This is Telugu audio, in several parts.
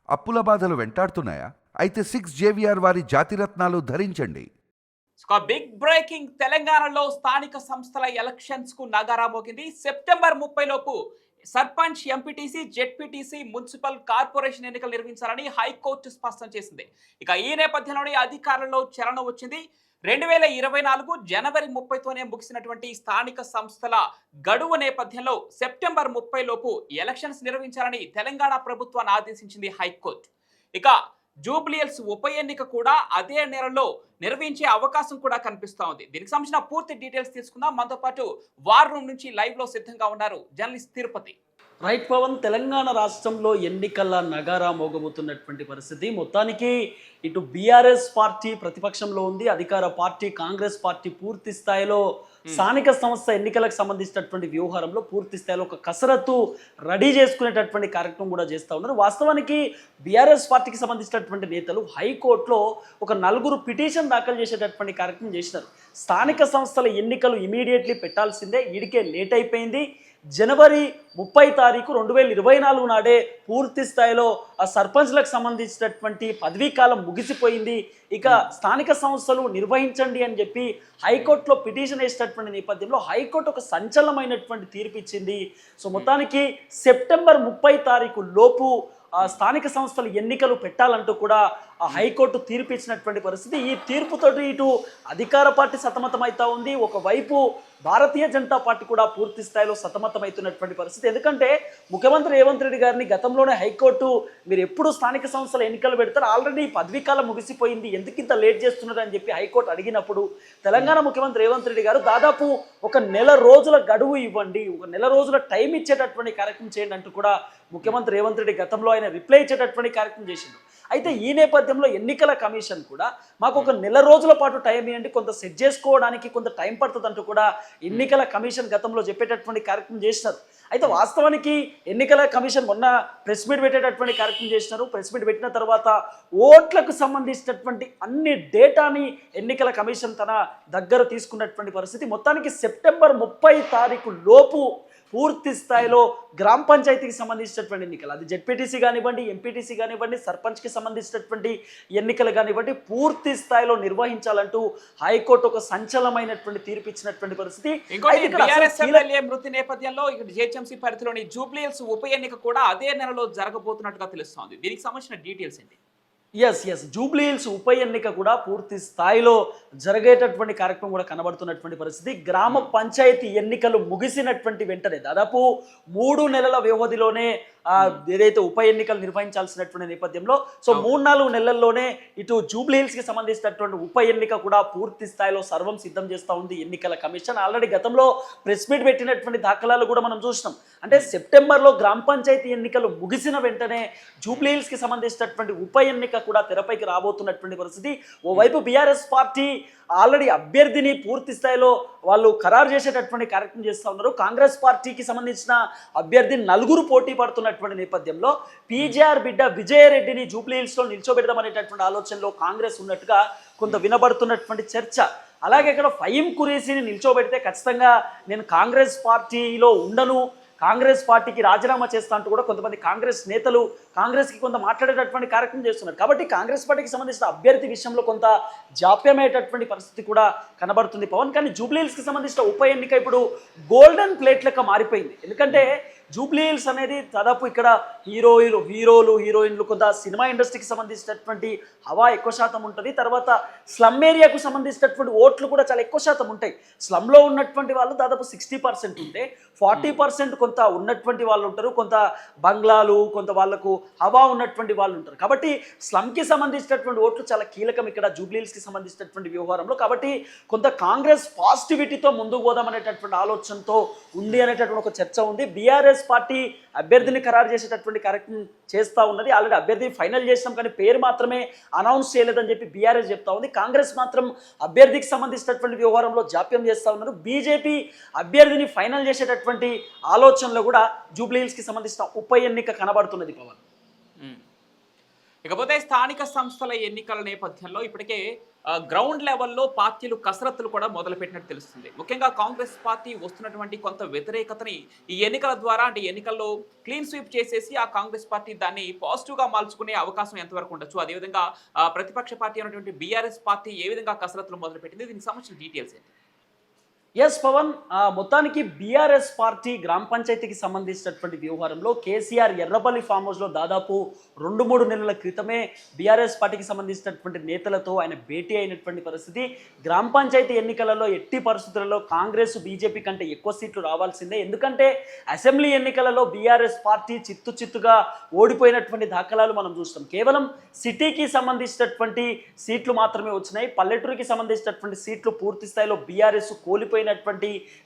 అప్పుల బాధలు వెంటాడుతున్నాయా? అయితే 6 JVR వారి జాతిరత్నాలు ధరించండి. ఒక బిగ్ బ్రేకింగ్ తెలంగాణలో స్థానిక సంస్థల ఎలక్షన్స్ కు నగారా మోగింది. సెప్టెంబర్ 30 లోపు sarpanch, MPTC, ZPTC, municipal corporation ఎన్నికలు నిర్వహించాలని హైకోర్టు స్పష్టం చేసింది. ఇక ఈ నేపథ్యంలోనే అధికారంలో చలనం వచ్చింది. 2024 జనవరి 30తోనే ముగిసినటువంటి స్థానిక సంస్థల గడువు నేపథ్యంలో సెప్టెంబర్ 30 లోపు ఎలక్షన్స్ నిర్వహించాలని తెలంగాణ ప్రభుత్వాన్ని ఆదేశించింది హైకోర్టు. ఇక జూబ్లీహిల్స్ ఉప ఎన్నిక కూడా అదే నెలలో నిర్వహించే అవకాశం కూడా కనిపిస్తా ఉంది. దీనికి సంబంధించిన పూర్తి డీటెయిల్స్ తీసుకుందాం. మనతో పాటు వార్ రూమ్ నుంచి లైవ్ లో సిద్ధంగా ఉన్నారు జర్నలిస్ట్ తిరుపతి. రైట్ పవన్, తెలంగాణ రాష్ట్రంలో ఎన్నికల నగారా మోగబోతున్నటువంటి పరిస్థితి. మొత్తానికి ఇటు బీఆర్ఎస్ పార్టీ ప్రతిపక్షంలో ఉంది, అధికార పార్టీ కాంగ్రెస్ పార్టీ పూర్తి స్థాయిలో స్థానిక సంస్థ ఎన్నికలకు సంబంధించినటువంటి వ్యవహారంలో పూర్తి స్థాయిలో ఒక కసరత్తు రెడీ చేసుకునేటటువంటి కార్యక్రమం కూడా చేస్తూ ఉన్నారు. వాస్తవానికి బీఆర్ఎస్ పార్టీకి సంబంధించినటువంటి నేతలు హైకోర్టులో ఒక 4 పిటిషన్ దాఖలు చేసేటటువంటి కార్యక్రమం చేసినారు. స్థానిక సంస్థల ఎన్నికలు ఇమీడియట్లీ పెట్టాల్సిందే, ఇడికే లేట్ అయిపోయింది. జనవరి 30 తారీఖు 2024 నాడే పూర్తి స్థాయిలో ఆ సర్పంచ్లకు సంబంధించినటువంటి పదవీ కాలం ముగిసిపోయింది. ఇక స్థానిక సంస్థలు నిర్వహించండి అని చెప్పి హైకోర్టులో పిటిషన్ వేసినటువంటి నేపథ్యంలో హైకోర్టు ఒక సంచలనమైనటువంటి తీర్పు ఇచ్చింది. సో మొత్తానికి సెప్టెంబర్ 30 తారీఖు లోపు స్థానిక సంస్థల ఎన్నికలు పెట్టాలంటూ కూడా ఆ హైకోర్టు తీర్పు ఇచ్చినటువంటి పరిస్థితి. ఈ తీర్పుతోటి ఇటు అధికార పార్టీ సతమతమవుతా ఉంది, ఒకవైపు భారతీయ జనతా పార్టీ కూడా పూర్తి స్థాయిలో సతమతమవుతున్నటువంటి పరిస్థితి. ఎందుకంటే ముఖ్యమంత్రి రేవంత్ రెడ్డి గారిని గతంలోనే హైకోర్టు మీరు ఎప్పుడు స్థానిక సంస్థల ఎన్నికలు పెడతారు, ఆల్రెడీ పదవీకాలం ముగిసిపోయింది, ఎందుకు ఇంత లేట్ చేస్తున్నారు అని చెప్పి హైకోర్టు అడిగినప్పుడు తెలంగాణ ముఖ్యమంత్రి రేవంత్ రెడ్డి గారు దాదాపు ఒక నెల రోజుల గడువు ఇవ్వండి, ఒక నెల రోజుల టైం ఇచ్చేటటువంటి కార్యక్రమం చేయండి అంటూ కూడా ముఖ్యమంత్రి రేవంత్ రెడ్డి గతంలో ఆయన రిప్లై ఇచ్చేటటువంటి కార్యక్రమం చేసిండు. అయితే ఈ నేపథ్యంలో ఎన్నికల కమిషన్ కూడా మాకు ఒక నెల రోజుల పాటు టైం ఇవ్వండి, కొంత సెట్ చేసుకోవడానికి కొంత టైం పడుతుంది అంటూ కూడా ఎన్నికల కమిషన్ గతంలో చెప్పేటటువంటి కార్యక్రమం చేసినారు. అయితే వాస్తవానికి ఎన్నికల కమిషన్ మొన్న ప్రెస్ మీట్ పెట్టేటటువంటి కార్యక్రమం చేసినారు. ప్రెస్ మీట్ పెట్టిన తర్వాత ఓట్లకు సంబంధించినటువంటి అన్ని డేటాని ఎన్నికల కమిషన్ తన దగ్గర తీసుకున్నటువంటి పరిస్థితి. మొత్తానికి సెప్టెంబర్ 30 తారీఖు లోపు పూర్తి స్థాయిలో గ్రామ పంచాయతీకి సంబంధించినటువంటి ఎన్నికలు, అది జెడ్పీటీసీ కానివ్వండి, ఎంపీటీసీ కానివ్వండి, సర్పంచ్కి సంబంధించినటువంటి ఎన్నికలు కానివ్వండి, పూర్తి స్థాయిలో నిర్వహించాలంటూ హైకోర్టు ఒక సంచలనమైనటువంటి తీర్పు ఇచ్చినటువంటి పరిస్థితి. మృతి నేపథ్యంలో ఇక్కడ జిహెచ్ఎంసీ పరిధిలోని జూబ్లీహిల్స్ ఉప ఎన్నిక కూడా అదే నెలలో జరగబోతున్నట్టుగా తెలుస్తోంది. దీనికి సంబంధించిన డీటెయిల్స్ ఏంటి? ఎస్ జూబ్లీహిల్స్ ఉప ఎన్నిక కూడా పూర్తి స్థాయిలో జరిగేటటువంటి కార్యక్రమం కూడా కనబడుతున్నటువంటి పరిస్థితి. గ్రామ పంచాయతీ ఎన్నికలు ముగిసినటువంటి వెంటనే దాదాపు 3 నెలల వ్యవధిలోనే ఏదైతే ఉప ఎన్నికలు నిర్వహించాల్సినటువంటి నేపథ్యంలో సో 3-4 నెలల్లోనే ఇటు జూబ్లీహిల్స్కి సంబంధించినటువంటి ఉప ఎన్నిక కూడా పూర్తి స్థాయిలో సర్వం సిద్ధం చేస్తూ ఉంది ఎన్నికల కమిషన్. ఆల్రెడీ గతంలో ప్రెస్ మీట్ పెట్టినటువంటి దాఖలాలు కూడా మనం చూసినాం. అంటే సెప్టెంబర్లో గ్రామ పంచాయతీ ఎన్నికలు ముగిసిన వెంటనే జూబ్లీహిల్స్కి సంబంధించినటువంటి ఉప ఎన్నిక కూడా తెరపైకి రాబోతున్నటువంటి పరిస్థితి. ఓవైపు బీఆర్ఎస్ పార్టీ ఆల్రెడీ అభ్యర్థిని పూర్తి స్థాయిలో వాళ్ళు ఖరారు చేసేటటువంటి కార్యక్రమం చేస్తూ ఉన్నారు. కాంగ్రెస్ పార్టీకి సంబంధించిన అభ్యర్థి 4 పోటీ పడుతున్నటువంటి నేపథ్యంలో పీజేఆర్ బిడ్డ విజయరెడ్డిని జూబ్లీహిల్స్లో నిల్చోబెడదామనేటటువంటి ఆలోచనలో కాంగ్రెస్ ఉన్నట్టుగా కొంత వినబడుతున్నటువంటి చర్చ. అలాగే ఇక్కడ ఫహీం ఖురేషీని నిల్చోబెడితే ఖచ్చితంగా నేను కాంగ్రెస్ పార్టీలో ఉండను, కాంగ్రెస్ పార్టీకి రాజీనామా చేస్తా అంటూ కూడా కొంతమంది కాంగ్రెస్ నేతలు కాంగ్రెస్కి కొంత మాట్లాడేటటువంటి కార్యక్రమం చేస్తున్నారు. కాబట్టి కాంగ్రెస్ పార్టీకి సంబంధించిన అభ్యర్థి విషయంలో కొంత జాప్యమయ్యేటటువంటి పరిస్థితి కూడా కనబడుతుంది పవన్. కానీ జూబ్లీహిల్స్కి సంబంధించిన ఉప ఎన్నిక ఇప్పుడు గోల్డెన్ ప్లేట్ లెక్క మారిపోయింది. ఎందుకంటే జూబ్లీహిల్స్ అనేది దాదాపు ఇక్కడ హీరోలు హీరోయిన్లు కొంత సినిమా ఇండస్ట్రీకి సంబంధించినటువంటి హవా ఎక్కువ శాతం ఉంటుంది. తర్వాత స్లమ్ ఏరియాకు సంబంధించినటువంటి ఓట్లు కూడా చాలా ఎక్కువ శాతం ఉంటాయి. స్లమ్లో ఉన్నటువంటి వాళ్ళు దాదాపు 60% ఉంటే 40% కొంత ఉన్నటువంటి వాళ్ళు ఉంటారు, కొంత బంగ్లాలు, కొంత వాళ్ళకు హవా ఉన్నటువంటి వాళ్ళు ఉంటారు. కాబట్టి స్లమ్కి సంబంధించినటువంటి ఓట్లు చాలా కీలకం ఇక్కడ జూబ్లీహిల్స్కి సంబంధించినటువంటి వ్యవహారంలో. కాబట్టి కొంత కాంగ్రెస్ పాజిటివిటీతో ముందుకు పోదామనేటటువంటి ఆలోచనతో ఉంది అనేటటువంటి ఒక చర్చ ఉంది. బీఆర్ఎస్ పార్టీ అభ్యర్థిని ఖరారు చేసేటటువంటి కార్యక్రమం చేస్తూ ఉన్నది. ఆల్రెడీ అభ్యర్థి ఫైనల్ చేసినాం కానీ పేరు మాత్రమే అనౌన్స్ చేయలేదని చెప్పి బీఆర్ఎస్ చెప్తా ఉంది. కాంగ్రెస్ మాత్రం అభ్యర్థికి సంబంధించినటువంటి వ్యవహారంలో జాప్యం చేస్తూ ఉన్నారు. బీజేపీ అభ్యర్థిని ఫైనల్ చేసేటటువంటి ఆలోచనలో కూడా జూబ్లీహిల్స్కి సంబంధించిన ఉప ఎన్నిక కనబడుతున్నది పవన్. ఇకపోతే స్థానిక సంస్థల ఎన్నికల నేపథ్యంలో ఇప్పటికే గ్రౌండ్ లెవెల్లో పార్టీలు కసరత్తులు కూడా మొదలుపెట్టినట్టు తెలుస్తుంది. ముఖ్యంగా కాంగ్రెస్ పార్టీ వస్తున్నటువంటి కొంత వ్యతిరేకతని ఈ ఎన్నికల ద్వారా అంటే ఎన్నికల్లో క్లీన్ స్వీప్ చేసేసి ఆ కాంగ్రెస్ పార్టీ దాన్ని పాజిటివ్గా మార్చుకునే అవకాశం ఎంతవరకు ఉండొచ్చు? అదేవిధంగా ప్రతిపక్ష పార్టీ అయినటువంటి బీఆర్ఎస్ పార్టీ ఏ విధంగా కసరత్తులు మొదలుపెట్టింది? దీనికి సంబంధించిన డీటెయిల్స్ ఏంటి? ఎస్ పవన్, మొత్తానికి బీఆర్ఎస్ పార్టీ గ్రామ పంచాయతీకి సంబంధించినటువంటి వ్యవహారంలో కేసీఆర్ ఎర్రపల్లి ఫామ్ హౌస్లో దాదాపు 2-3 నెలల క్రితమే బీఆర్ఎస్ పార్టీకి సంబంధించినటువంటి నేతలతో ఆయన భేటీ అయినటువంటి పరిస్థితి. గ్రామ పంచాయతీ ఎన్నికలలో ఎట్టి పరిస్థితులలో కాంగ్రెస్ బీజేపీ కంటే ఎక్కువ సీట్లు రావాల్సిందే. ఎందుకంటే అసెంబ్లీ ఎన్నికలలో బీఆర్ఎస్ పార్టీ చిత్తుగా ఓడిపోయినటువంటి దాఖలాలు మనం చూస్తాం. కేవలం సిటీకి సంబంధించినటువంటి సీట్లు మాత్రమే వచ్చినాయి. పల్లెటూరుకి సంబంధించినటువంటి సీట్లు పూర్తి స్థాయిలో బీఆర్ఎస్ కోల్పోయినటువంటి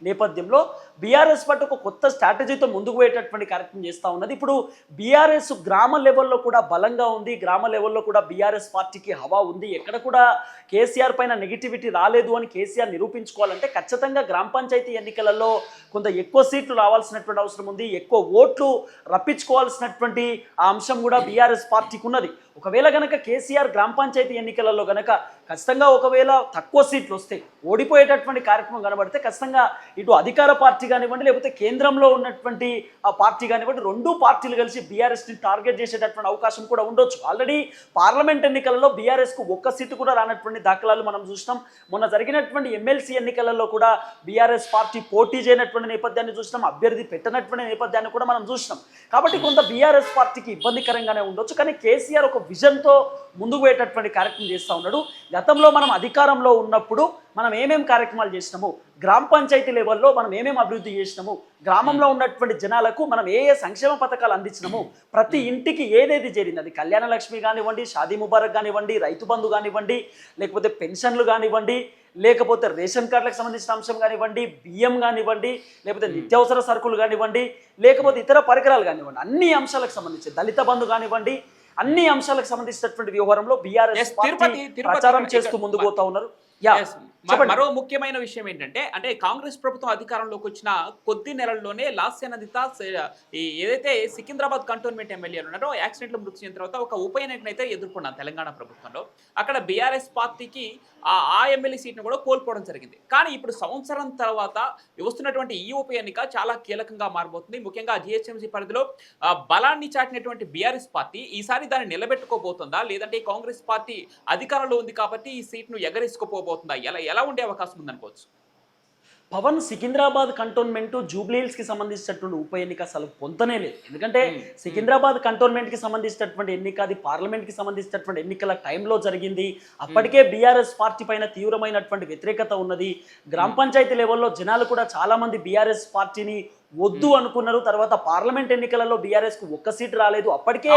నేపథ్యంలో బీఆర్ఎస్ పార్టీ ఒక కొత్త స్ట్రాటజీతో ముందుకు పోయేటటువంటి కార్యక్రమం చేస్తూ ఉన్నది. ఇప్పుడు బీఆర్ఎస్ గ్రామ లెవెల్లో కూడా బలంగా ఉంది. గ్రామ లెవెల్లో కూడా బీఆర్ఎస్ పార్టీకి హవా ఉంది. ఎక్కడ కూడా కేసీఆర్ పైన నెగిటివిటీ రాలేదు అని కేసీఆర్ నిరూపించుకోవాలంటే ఖచ్చితంగా గ్రామ పంచాయతీ ఎన్నికలలో కొంత ఎక్కువ సీట్లు రావాల్సినటువంటి అవసరం ఉంది. ఎక్కువ ఓట్లు రప్పించుకోవాల్సినటువంటి ఆ అంశం కూడా బీఆర్ఎస్ పార్టీకి ఉన్నది. ఒకవేళ గనక కేసీఆర్ గ్రామ పంచాయతీ ఎన్నికలలో గనక ఖచ్చితంగా ఒకవేళ తక్కువ సీట్లు వస్తే ఓడిపోయేటటువంటి కార్యక్రమం కనబడితే ఖచ్చితంగా ఇటు అధికార పార్టీ కానివ్వండి లేకపోతే కేంద్రంలో ఉన్నటువంటి ఆ పార్టీ కానివ్వండి 2 పార్టీలు కలిసి బీఆర్ఎస్ని టార్గెట్ చేసేటటువంటి అవకాశం కూడా ఉండొచ్చు. ఆల్రెడీ పార్లమెంట్ ఎన్నికలలో బీఆర్ఎస్కు ఒక్క సీటు కూడా రానటువంటి దాఖలాలు మనం చూసినాం. మొన్న జరిగినటువంటి ఎమ్మెల్సీ ఎన్నికలలో కూడా బీఆర్ఎస్ పార్టీ పోటీ చేయనటువంటి నేపథ్యాన్ని చూసినాం. అభ్యర్థి పెట్టనటువంటి నేపథ్యాన్ని కూడా మనం చూసినాం. కాబట్టి కొంత బీఆర్ఎస్ పార్టీకి ఇబ్బందికరంగానే ఉండొచ్చు. కానీ కేసీఆర్ ఒక విజన్తో ముందుకు పోయేటటువంటి కార్యక్రమం చేస్తూ ఉన్నాడు. గతంలో మనం అధికారంలో ఉన్నప్పుడు మనం ఏమేం కార్యక్రమాలు చేసినాము, గ్రామ పంచాయతీ లెవెల్లో మనం ఏమేమి అభివృద్ధి చేసినాము, గ్రామంలో ఉన్నటువంటి జనాలకు మనం ఏ సంక్షేమ పథకాలు అందించినాము, ప్రతి ఇంటికి ఏదేది చేరింది, అది కళ్యాణ లక్ష్మి కానివ్వండి, షాదీ ముబారక్ కానివ్వండి, రైతు బంధు కానివ్వండి, లేకపోతే పెన్షన్లు కానివ్వండి, లేకపోతే రేషన్ కార్డులకు సంబంధించిన అంశం కానివ్వండి, బియ్యం కానివ్వండి, లేకపోతే నిత్యావసర సరుకులు కానివ్వండి, లేకపోతే ఇతర పరికరాలు కానివ్వండి, అన్ని అంశాలకు సంబంధించి దళిత బంధు కానివ్వండి, అన్ని అంశాలకు సంబంధించినటువంటి వ్యవహారంలో బీఆర్ఎస్ పార్టీ ప్రచారం చేస్తూ ముందుకు పోతా ఉన్నారు. మరో ముఖ్యమైన విషయం ఏంటంటే అంటే కాంగ్రెస్ ప్రభుత్వం అధికారంలోకి వచ్చిన కొద్ది నెలల్లోనే లాస్య నందిత ఏదైతే సికింద్రాబాద్ కంటోన్మెంట్ ఎమ్మెల్యేలు ఉన్నారో యాక్సిడెంట్లో మృతి చెందిన తర్వాత ఒక ఉప ఎన్నికను అయితే ఎదుర్కొన్నాను తెలంగాణ ప్రభుత్వంలో. అక్కడ బీఆర్ఎస్ పార్టీకి ఆ ఎమ్మెల్యే సీట్ను కూడా కోల్పోవడం జరిగింది. కానీ ఇప్పుడు సంవత్సరం తర్వాత వస్తున్నటువంటి ఈ ఉప ఎన్నిక చాలా కీలకంగా మారబోతుంది. ముఖ్యంగా జిహెచ్ఎంసీ పరిధిలో బలాన్ని చాటినటువంటి బీఆర్ఎస్ పార్టీ ఈసారి దాన్ని నిలబెట్టుకోబోతుందా, లేదంటే కాంగ్రెస్ పార్టీ అధికారంలో ఉంది కాబట్టి ఈ సీట్ను ఎగరేసుకోబోతుందా? ఎలా ఉండే అవకాశం ఉందనుకోవచ్చు? పవన్, సికింద్రాబాద్ కంటోన్మెంట్ జూబ్లీహిల్స్కి సంబంధించినటువంటి ఉప ఎన్నిక అసలు పొంతనే లేదు. ఎందుకంటే సికింద్రాబాద్ కంటోన్మెంట్కి సంబంధించినటువంటి ఎన్నిక అది పార్లమెంట్కి సంబంధించినటువంటి ఎన్నికల టైంలో జరిగింది. అప్పటికే బీఆర్ఎస్ పార్టీ పైన తీవ్రమైనటువంటి వ్యతిరేకత ఉన్నది. గ్రామ పంచాయతీ లెవెల్లో జనాలు కూడా చాలామంది బీఆర్ఎస్ పార్టీని వద్దు అనుకున్నారు. తర్వాత పార్లమెంట్ ఎన్నికలలో బీఆర్ఎస్ కు ఒక్క సీటు రాలేదు. అప్పటికే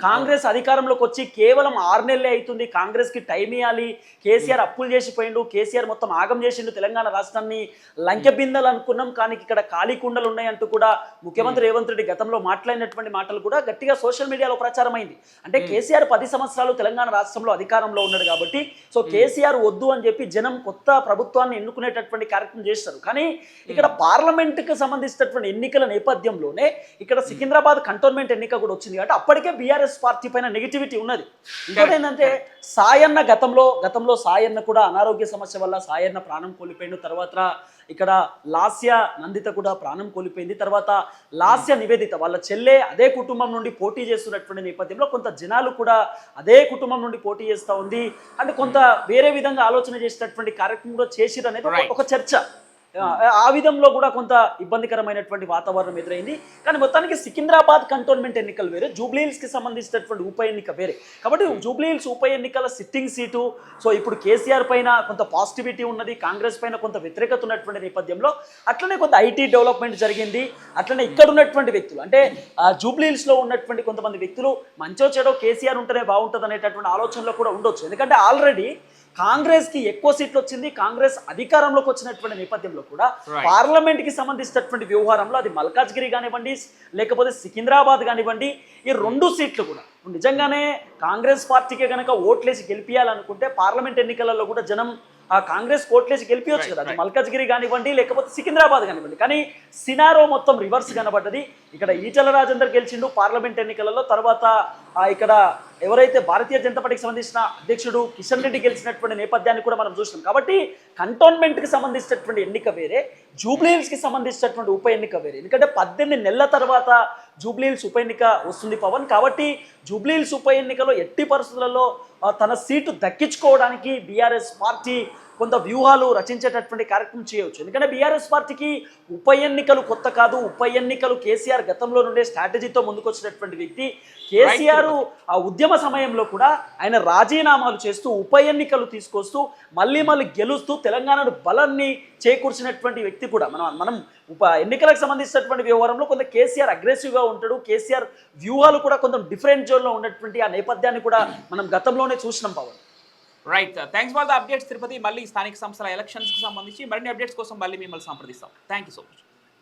కాంగ్రెస్ అధికారంలోకి వచ్చి కేవలం 6 నెలలే అవుతుంది. కాంగ్రెస్ కి టైం ఇవ్వాలి, కేసీఆర్ అప్పులు చేసిపోయిండు, కేసీఆర్ మొత్తం ఆగం చేసిండు, తెలంగాణ రాష్ట్రాన్ని లంకెబిందలు అనుకున్నాం కానీ ఇక్కడ ఖాళీ కుండలు ఉన్నాయంటూ కూడా ముఖ్యమంత్రి రేవంత్ రెడ్డి గతంలో మాట్లాడినటువంటి మాటలు కూడా గట్టిగా సోషల్ మీడియాలో ప్రచారం అయింది. అంటే కేసీఆర్ 10 సంవత్సరాలు తెలంగాణ రాష్ట్రంలో అధికారంలో ఉన్నాడు కాబట్టి సో కేసీఆర్ వద్దు అని చెప్పి జనం కొత్త ప్రభుత్వాన్ని ఎన్నుకునేటటువంటి కార్యక్రమం చేస్తారు. కానీ ఇక్కడ పార్లమెంట్కి సంబంధించినటువంటి ఎన్నికల నేపథ్యంలోనే ఇక్కడ సికింద్రాబాద్ కంటోన్మెంట్ ఎన్నిక కూడా వచ్చింది కాబట్టి అప్పటికే బీఆర్ఎస్ పార్టీ పైన నెగిటివిటీ ఉన్నది. ఇంకోటి ఏంటంటే సాయన్న గతంలో సాయన్న కూడా అనారోగ్య సమస్య వల్ల సాయన్న ప్రాణం కోల్పోయిండు. తర్వాత ఇక్కడ లాస్య నందిత కూడా ప్రాణం కోల్పోయింది. తర్వాత లాస్య నివేదిత వాళ్ళ చెల్లె అదే కుటుంబం నుండి పోటీ చేస్తున్నటువంటి నేపథ్యంలో కొంత జనాలు కూడా అదే కుటుంబం నుండి పోటీ చేస్తూ ఉంది అంటే కొంత వేరే విధంగా ఆలోచన చేసేటటువంటి కార్యక్రమం కూడా చేసిరు అనేది ఒక చర్చ. ఆ విధంలో కూడా కొంత ఇబ్బందికరమైనటువంటి వాతావరణం ఎదురైంది. కానీ మొత్తానికి సికింద్రాబాద్ కంటోన్మెంట్ ఎన్నికలు వేరే, జూబ్లీహిల్స్కి సంబంధించినటువంటి ఉప ఎన్నిక వేరే. కాబట్టి జూబ్లీహిల్స్ ఉప ఎన్నికల సిట్టింగ్ సీటు సో ఇప్పుడు కేసీఆర్ పైన కొంత పాజిటివిటీ ఉన్నది, కాంగ్రెస్ పైన కొంత వ్యతిరేకత ఉన్నటువంటి నేపథ్యంలో అట్లనే కొంత ఐటీ డెవలప్మెంట్ జరిగింది. అట్లనే ఇక్కడ ఉన్నటువంటి వ్యక్తులు అంటే జూబ్లీహిల్స్లో ఉన్నటువంటి కొంతమంది వ్యక్తులు మంచో చెడో కేసీఆర్ ఉంటేనే బాగుంటుంది అనేటటువంటి ఆలోచనలో కూడా ఉండొచ్చు. ఎందుకంటే ఆల్రెడీ కాంగ్రెస్కి ఎక్కువ సీట్లు వచ్చింది. కాంగ్రెస్ అధికారంలోకి వచ్చినటువంటి నేపథ్యంలో కూడా పార్లమెంట్కి సంబంధించినటువంటి వ్యవహారంలో అది మల్కాజ్గిరి కానివ్వండి లేకపోతే సికింద్రాబాద్ కానివ్వండి ఈ 2 సీట్లు కూడా నిజంగానే కాంగ్రెస్ పార్టీకే కనుక ఓట్లేసి గెలిపియాలనుకుంటే పార్లమెంట్ ఎన్నికలలో కూడా జనం కాంగ్రెస్ ఓట్లేసి గెలిపించవచ్చు కదా, అది మల్కాజ్గిరి కానివ్వండి లేకపోతే సికింద్రాబాద్ కానివ్వండి. కానీ సినారో మొత్తం రివర్స్ కనబడ్డది. ఇక్కడ ఈటల రాజేందర్ గెలిచిండు పార్లమెంట్ ఎన్నికలలో. తర్వాత ఇక్కడ ఎవరైతే భారతీయ జనతా పార్టీకి సంబంధించిన అధ్యక్షుడు కిషన్ రెడ్డి గెలిచినటువంటి నేపథ్యాన్ని కూడా మనం చూసినాం. కాబట్టి కంటోన్మెంట్కి సంబంధించినటువంటి ఎన్నిక వేరే, జూబ్లీహిల్స్కి సంబంధించినటువంటి ఉప ఎన్నిక వేరే. ఎందుకంటే 18 నెలల తర్వాత జూబ్లీహిల్స్ ఉప ఎన్నిక వస్తుంది పవన్. కాబట్టి జూబ్లీహిల్స్ ఉప ఎన్నికలో ఎట్టి పరిస్థితులలో తన సీటు దక్కించుకోవడానికి బీఆర్ఎస్ పార్టీ కొంత వ్యూహాలు రచించేటటువంటి కార్యక్రమం చేయవచ్చు. ఎందుకంటే బీఆర్ఎస్ పార్టీకి ఉప ఎన్నికలు కొత్త కాదు. ఉప ఎన్నికలు కేసీఆర్ గతంలో నుండే స్ట్రాటజీతో ముందుకొచ్చినటువంటి వ్యక్తి. కేసీఆర్ ఆ ఉద్యమ సమయంలో కూడా ఆయన రాజీనామాలు చేస్తూ ఉప ఎన్నికలు తీసుకొస్తూ మళ్ళీ గెలుస్తూ తెలంగాణను బలాన్ని చేకూర్చినటువంటి వ్యక్తి కూడా. మనం ఉప ఎన్నికలకు సంబంధించినటువంటి వ్యవహారంలో కొంత కేసీఆర్ అగ్రెసివ్గా ఉంటాడు. కేసీఆర్ వ్యూహాలు కూడా కొంచెం డిఫరెంట్ జోన్లో ఉన్నటువంటి ఆ నేపథ్యాన్ని కూడా మనం గతంలోనే చూసినాం Pawan. Right, thanks for the updates Tirupati. మళ్ళీ స్థానిక సంస్థల ఎలక్షన్స్కి సంబంధించి మరిన్ని అప్డేట్స్ కోసం మళ్ళీ మిమ్మల్ని సంప్రదిస్తాం. Thank you so much.